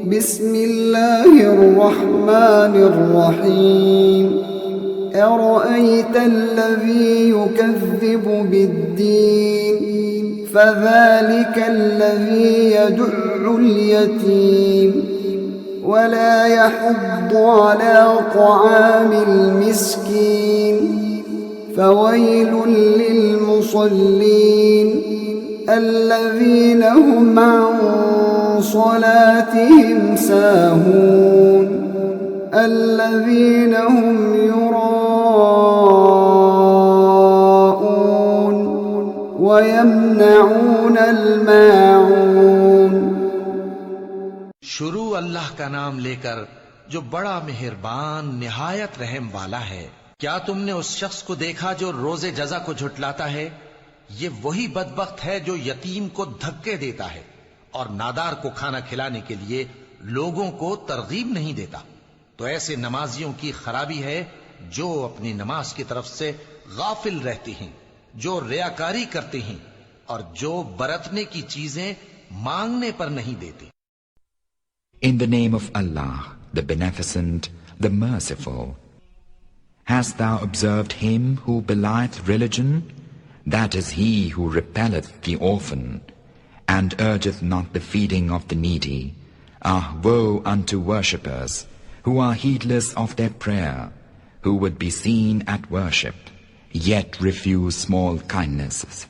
बिस्मिल्लाहिर रहमानिर रहीम अरअयत अल्लज़ी युकज़्ज़िबु बिद्दीन फ़ज़ालिका अल्लज़ी यदु'उल यतीम वला यहुद्दु अला तआमिल मिस्कीन फ़वैलुल लिलमुसल्लीन الذين هم عن صلاتهم ساهون الذين هم يراءون ويمنعون الماعون। शुरू अल्लाह का नाम लेकर जो बड़ा मेहरबान निहायत रहम वाला है। क्या तुमने उस शख्स को देखा जो रोजे जज़ा को झुटलाता है? ये वही बदबख्त है जो यतीम को धक्के देता है और नादार को खाना खिलाने के लिए लोगों को तरगीब नहीं देता। तो ऐसे नमाजियों की खराबी है जो अपनी नमाज की तरफ से गाफिल रहते हैं, जो रियाकारी करते हैं और जो बरतने की चीजें मांगने पर नहीं देते। In the name of Allah, the Beneficent, the Merciful. Hast thou observed him who belieth religion? That is he who repelleth the orphan, and urgeth not the feeding of the needy. Ah, woe unto worshippers, who are heedless of their prayer, who would be seen at worship, yet refuse small kindnesses.